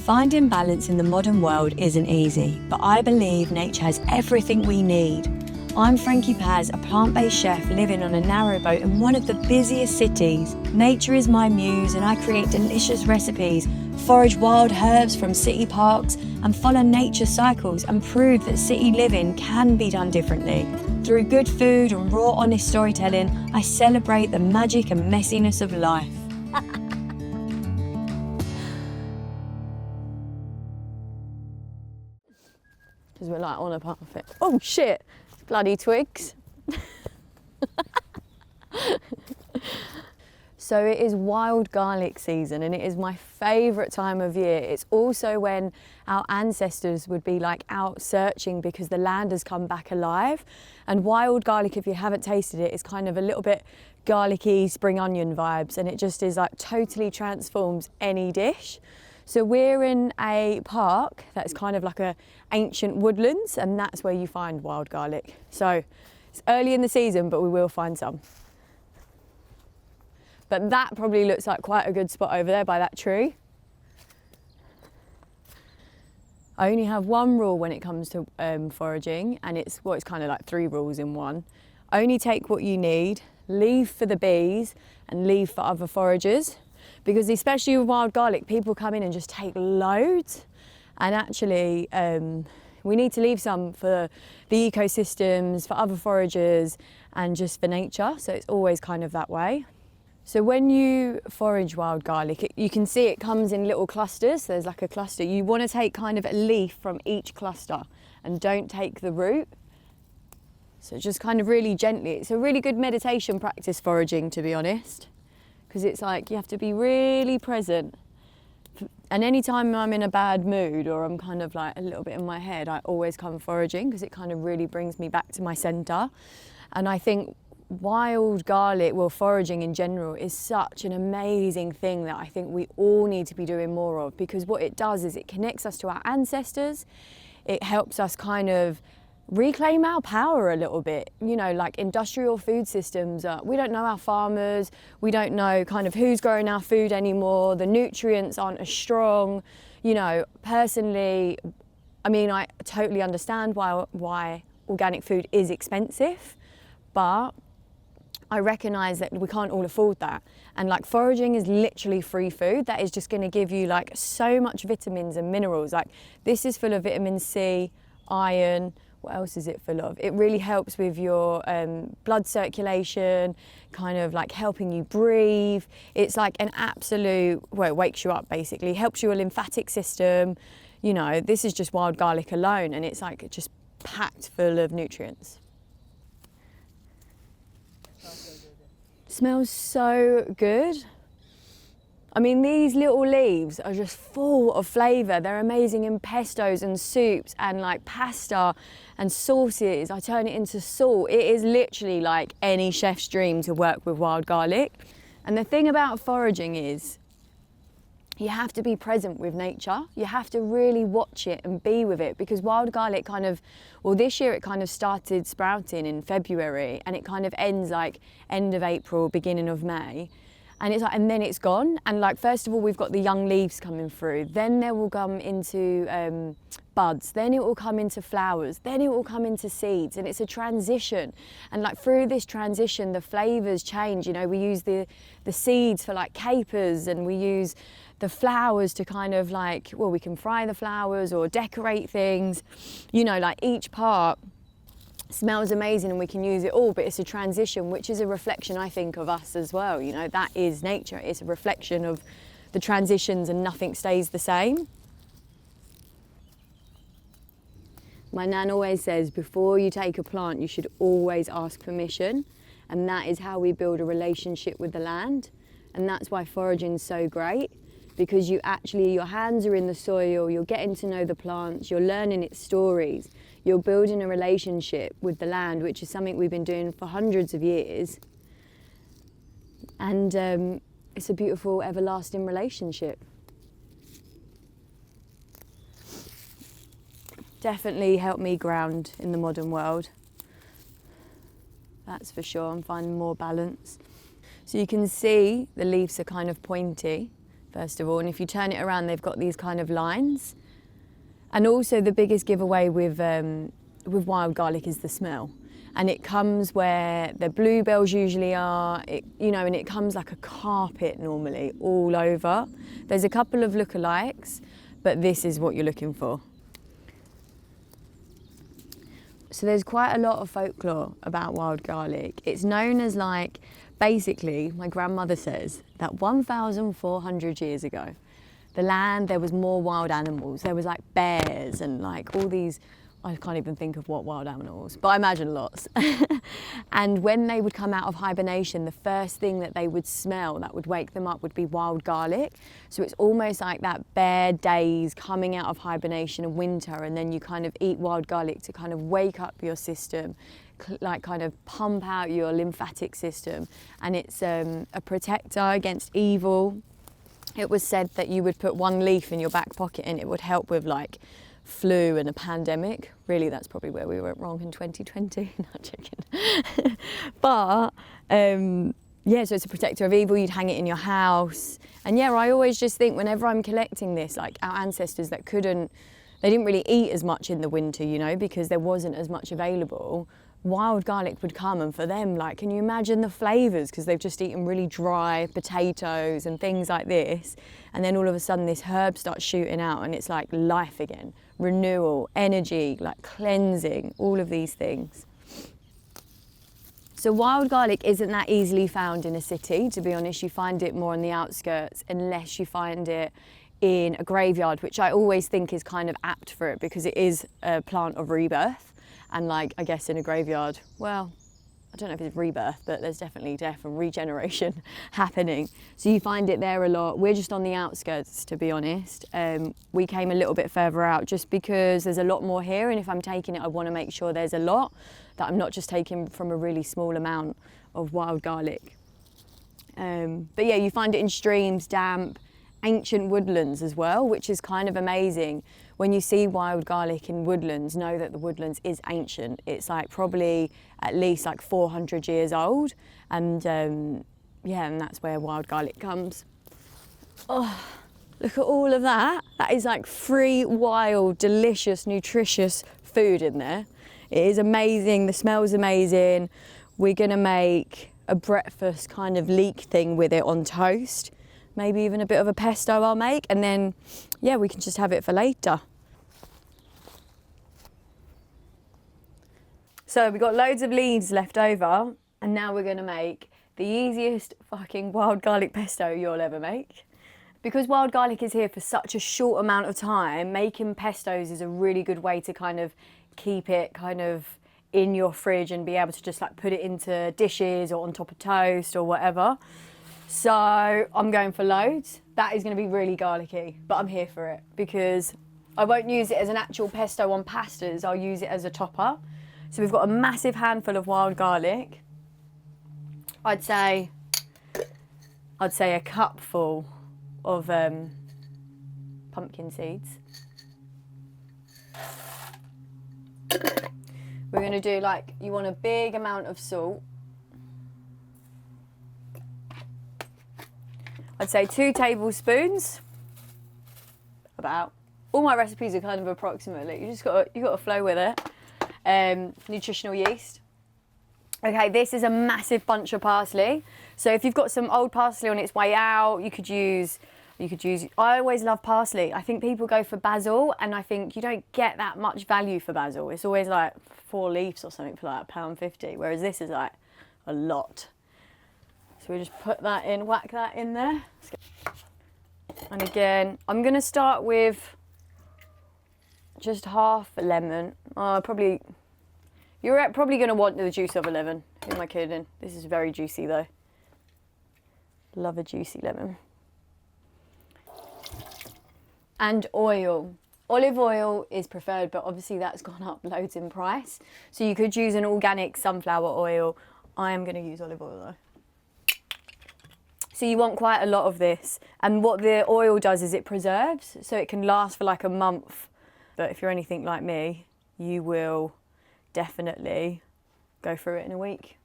Finding balance in the modern world isn't easy, but I believe nature has everything we need. I'm Frankie Paz, a plant-based chef living on a narrowboat in one of the busiest cities. Nature is my muse and I create delicious recipes, forage wild herbs from city parks and follow nature cycles and prove that city living can be done differently. Through good food and raw, honest storytelling, I celebrate the magic and messiness of life. Because we're like on a part of it. Oh shit, bloody twigs. So it is wild garlic season and it is my favourite time of year. It's also when our ancestors would be like out searching because the land has come back alive. And wild garlic, if you haven't tasted it, is kind of a little bit garlicky spring onion vibes, and it just is like totally transforms any dish. So we're in a park that's kind of like a ancient woodlands, and that's where you find wild garlic. So it's early in the season, but we will find some. But that probably looks like quite a good spot over there by that tree. I only have one rule when it comes to foraging, and it's kind of like 3 rules in one. Only take what you need, leave for the bees, and leave for other foragers. Because especially with wild garlic, people come in and just take loads. And actually, we need to leave some for the ecosystems, for other foragers, and just for nature. So it's always kind of that way. So when you forage wild garlic, you can see it comes in little clusters. There's like a cluster. You want to take kind of a leaf from each cluster and don't take the root. So just kind of really gently. It's a really good meditation practice, foraging, to be honest. Because it's like you have to be really present. And anytime I'm in a bad mood or I'm kind of like a little bit in my head, I always come foraging because it kind of really brings me back to my centre. And I think wild garlic, well, foraging in general, is such an amazing thing that I think we all need to be doing more of, because what it does is it connects us to our ancestors. It helps us kind of reclaim our power a little bit. You know, like industrial food systems, we don't know our farmers, we don't know kind of who's growing our food anymore, the nutrients aren't as strong. You know, personally, I mean, I totally understand why organic food is expensive, but I recognise that we can't all afford that. And like foraging is literally free food that is just going to give you like so much vitamins and minerals. Like this is full of vitamin C, iron. What else is it full of? It really helps with your blood circulation, kind of like helping you breathe. It's like an absolute, well, it wakes you up basically, helps your lymphatic system. You know, this is just wild garlic alone, and it's like just packed full of nutrients. Smells so good. I mean, these little leaves are just full of flavour. They're amazing in pestos and soups and like pasta and sauces. I turn it into salt. It is literally like any chef's dream to work with wild garlic. And the thing about foraging is you have to be present with nature. You have to really watch it and be with it, because wild garlic kind of, well, this year it kind of started sprouting in February and it kind of ends like end of April, beginning of May. And it's like, and then it's gone. And like, first of all, we've got the young leaves coming through. Then they will come into buds. Then it will come into flowers. Then it will come into seeds. And it's a transition. And like through this transition, the flavours change. You know, we use the seeds for like capers, and we use the flowers to kind of like, well, we can fry the flowers or decorate things. You know, like each part smells amazing and we can use it all, but it's a transition, which is a reflection, I think, of us as well. You know, that is nature. It's a reflection of the transitions and nothing stays the same. My nan always says, before you take a plant, you should always ask permission. And that is how we build a relationship with the land. And that's why foraging is so great, because you actually, your hands are in the soil, you're getting to know the plants, you're learning its stories. You're building a relationship with the land, which is something we've been doing for hundreds of years. And it's a beautiful, everlasting relationship. Definitely helped me ground in the modern world. That's for sure. I'm finding more balance. So you can see the leaves are kind of pointy. first of all. And if you turn it around, they've got these kind of lines. And also the biggest giveaway with wild garlic is the smell. And it comes where the bluebells usually are, and it comes like a carpet normally all over. There's a couple of lookalikes, but this is what you're looking for. So there's quite a lot of folklore about wild garlic. It's known as basically, my grandmother says that 1,400 years ago, there was more wild animals. There was like bears and all these, I can't even think of what wild animals, but I imagine lots. And when they would come out of hibernation, the first thing that they would smell that would wake them up would be wild garlic. So it's almost like that bear days coming out of hibernation in winter, and then you kind of eat wild garlic to kind of wake up your system, kind of pump out your lymphatic system. And it's a protector against evil. It was said that you would put one leaf in your back pocket and it would help with flu and a pandemic. Really, that's probably where we went wrong in 2020. Not joking. But so it's a protector of evil. You'd hang it in your house. And yeah, I always just think whenever I'm collecting this, our ancestors that they didn't really eat as much in the winter, because there wasn't as much available. Wild garlic would come, and for them, can you imagine the flavours? Because they've just eaten really dry potatoes and things like this, and then all of a sudden this herb starts shooting out, and it's like life again, renewal, energy, cleansing, all of these things. So wild garlic isn't that easily found in a city, to be honest. You find it more on the outskirts, unless you find it in a graveyard, which I always think is kind of apt for it, because it is a plant of rebirth. And I guess in a graveyard, well, I don't know if it's rebirth, but there's definitely death and regeneration happening. So you find it there a lot. We're just on the outskirts, to be honest. We came a little bit further out just because there's a lot more here. And if I'm taking it, I want to make sure there's a lot, that I'm not just taking from a really small amount of wild garlic. But yeah, you find it in streams, damp, ancient woodlands as well, which is kind of amazing. When you see wild garlic in woodlands, know that the woodlands is ancient. It's probably at least 400 years old. And and that's where wild garlic comes. Oh, look at all of that. That is free, wild, delicious, nutritious food in there. It is amazing. The smell's amazing. We're gonna make a breakfast kind of leek thing with it on toast. Maybe even a bit of a pesto I'll make, and then, yeah, we can just have it for later. So we've got loads of leaves left over, and now we're gonna make the easiest fucking wild garlic pesto you'll ever make. Because wild garlic is here for such a short amount of time, making pestos is a really good way to kind of keep it kind of in your fridge and be able to just put it into dishes or on top of toast or whatever. So I'm going for loads. That is going to be really garlicky, but I'm here for it because I won't use it as an actual pesto on pastas. I'll use it as a topper. So we've got a massive handful of wild garlic. I'd say a cupful of pumpkin seeds. We're going to do you want a big amount of salt. I'd say 2 tablespoons, about. All my recipes are kind of approximately. You got to flow with it. Nutritional yeast. Okay, this is a massive bunch of parsley. So if you've got some old parsley on its way out, you could use. I always love parsley. I think people go for basil, and I think you don't get that much value for basil. It's always 4 leaves or something for £1.50, whereas this is a lot. So we just put that in, whack that in there. And again, I'm gonna start with just half a lemon. You're probably gonna want the juice of a lemon. Who am I kidding? This is very juicy though. Love a juicy lemon. And oil. Olive oil is preferred, but obviously that's gone up loads in price. So you could use an organic sunflower oil. I am gonna use olive oil though. So you want quite a lot of this. And what the oil does is it preserves, so it can last for a month. But if you're anything like me, you will definitely go through it in a week.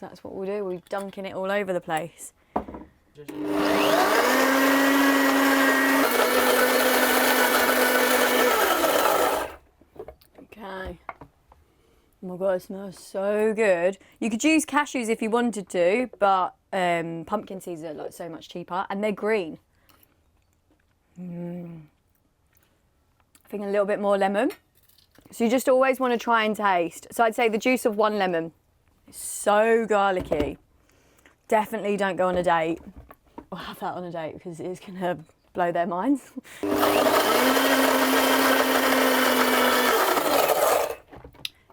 So that's what we'll do, we're dunking it all over the place. Oh my god, it smells so good. You could use cashews if you wanted to, but pumpkin seeds are like so much cheaper, and they're green. I think a little bit more lemon. So you just always want to try and taste. So I'd say the juice of 1 lemon. It's so garlicky. Definitely don't go on a date or have that on a date because it's gonna blow their minds.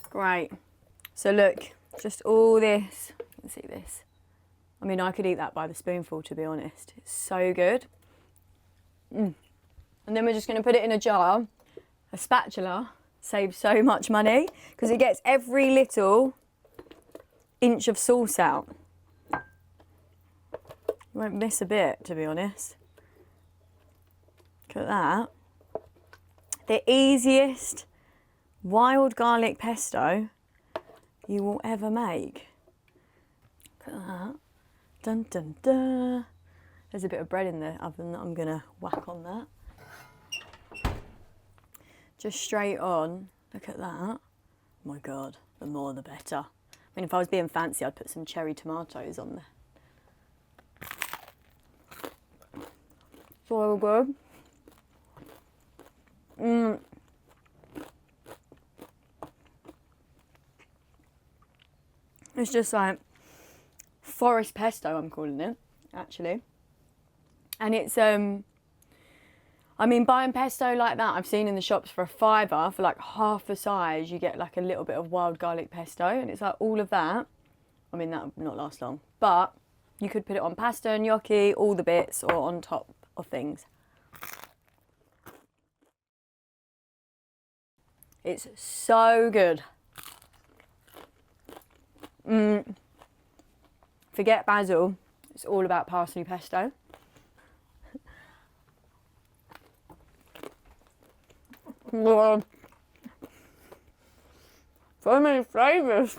Great. So look, just all this. You can see this. I mean, I could eat that by the spoonful, to be honest. It's so good. And then we're just going to put it in a jar. A spatula saves so much money because it gets every little inch of sauce out. You won't miss a bit, to be honest. Look at that. The easiest wild garlic pesto you will ever make. Look at that. Dun dun dun. There's a bit of bread in the oven that I'm gonna whack on that. Just straight on. Look at that. Oh my god, the more the better. I mean, if I was being fancy, I'd put some cherry tomatoes on there. So good. It's just like forest pesto, I'm calling it, actually. And it's, I mean, buying pesto like that, I've seen in the shops for £5, for like half the size, you get like a little bit of wild garlic pesto, and it's like all of that. I mean, that would not last long, but you could put it on pasta and gnocchi, all the bits, or on top of things. It's so good. Forget basil, it's all about parsley pesto. So many flavours.